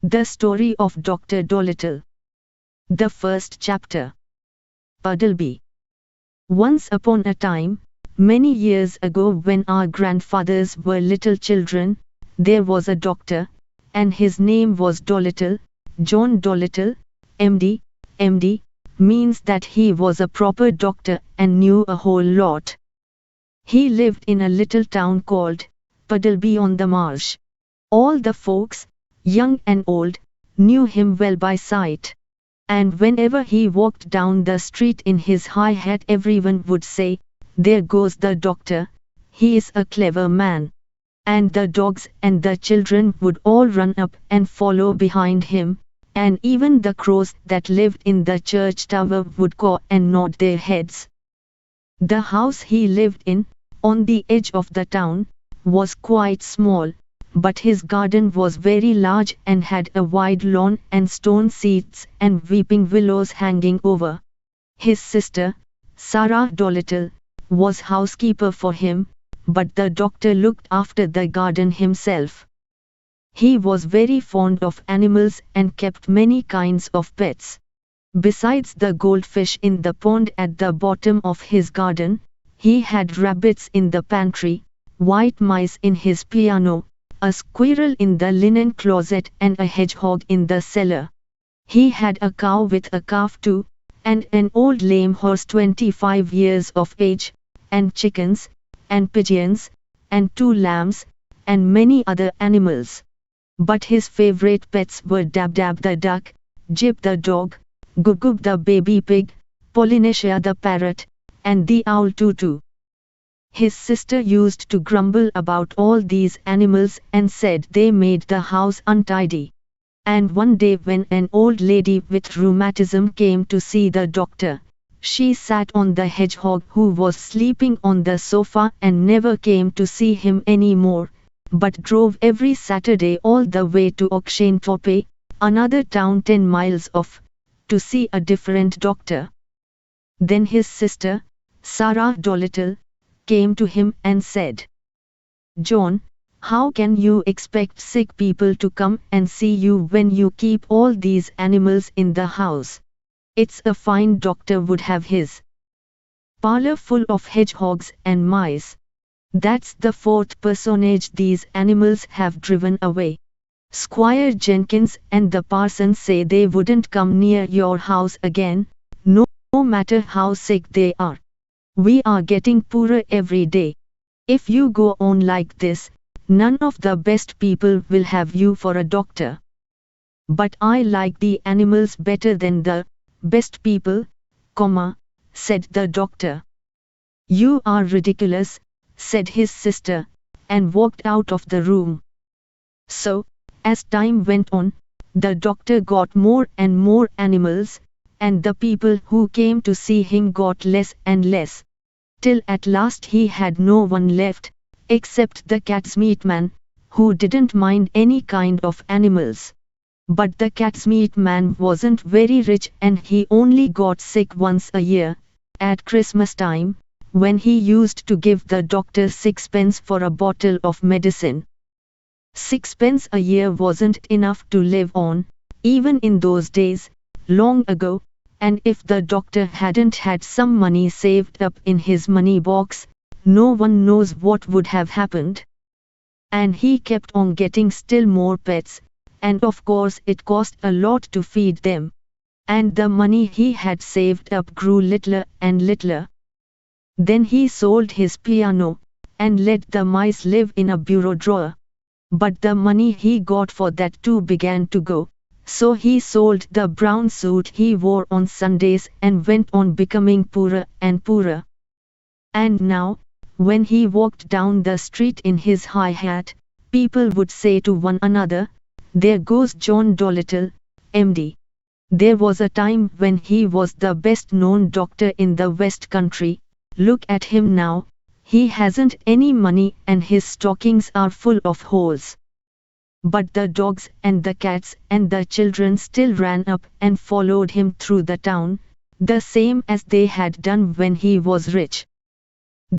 The Story of Dr. Dolittle. The First Chapter. PUDDLEBY. Once upon a time, many years ago, when our grandfathers were little children, there was a doctor, and his name was Dolittle, John Dolittle, MD. MD means that he was a proper doctor and knew a whole lot. He lived in a little town called PUDDLEBY on the marsh. All the folks, young and old, knew him well by sight. And whenever he walked down the street in his high hat, everyone would say, "There goes the doctor, he is a clever man." And the dogs and the children would all run up and follow behind him, and even the crows that lived in the church tower would caw and nod their heads. The house he lived in, on the edge of the town, was quite small, but his garden was very large and had a wide lawn and stone seats and weeping willows hanging over. His sister, Sarah Dolittle, was housekeeper for him, but the doctor looked after the garden himself. He was very fond of animals and kept many kinds of pets. Besides the goldfish in the pond at the bottom of his garden, he had rabbits in the pantry, white mice in his piano, a squirrel in the linen closet, and a hedgehog in the cellar. He had a cow with a calf too, and an old lame horse 25 years of age, and chickens, and pigeons, and 2 lambs, and many other animals. But his favorite pets were Dab-Dab the duck, Jip the dog, Gub-Gub the baby pig, Polynesia the parrot, and the owl too. His sister used to grumble about all these animals and said they made the house untidy. And one day, when an old lady with rheumatism came to see the doctor, she sat on the hedgehog who was sleeping on the sofa and never came to see him any more, but drove every Saturday all the way to Oxentope, another town 10 miles off, to see a different doctor. Then his sister, Sarah Dolittle, came to him and said, "John, how can you expect sick people to come and see you when you keep all these animals in the house? It's a fine doctor would have his parlor full of hedgehogs and mice. That's the 4th personage these animals have driven away. Squire Jenkins and the parson say they wouldn't come near your house again, no matter how sick they are. We are getting poorer every day. If you go on like this, none of the best people will have you for a doctor." "But I like the animals better than the best people, said the doctor. "You are ridiculous," said his sister, and walked out of the room. So, as time went on, the doctor got more and more animals, and the people who came to see him got less and less, till at last he had no one left, except the cat's meat man, who didn't mind any kind of animals. But the cat's meat man wasn't very rich, and he only got sick once a year, at Christmas time, when he used to give the doctor 6 pence for a bottle of medicine. 6 pence a year wasn't enough to live on, even in those days, long ago, and if the doctor hadn't had some money saved up in his money box, no one knows what would have happened. And he kept on getting still more pets, and of course it cost a lot to feed them. And the money he had saved up grew littler and littler. Then he sold his piano, and let the mice live in a bureau drawer. But the money he got for that too began to go, so he sold the brown suit he wore on Sundays and went on becoming poorer and poorer. And now, when he walked down the street in his high hat, people would say to one another, "There goes John Dolittle, MD. There was a time when he was the best known doctor in the West Country. Look at him now, he hasn't any money and his stockings are full of holes." But the dogs and the cats and the children still ran up and followed him through the town, the same as they had done when he was rich.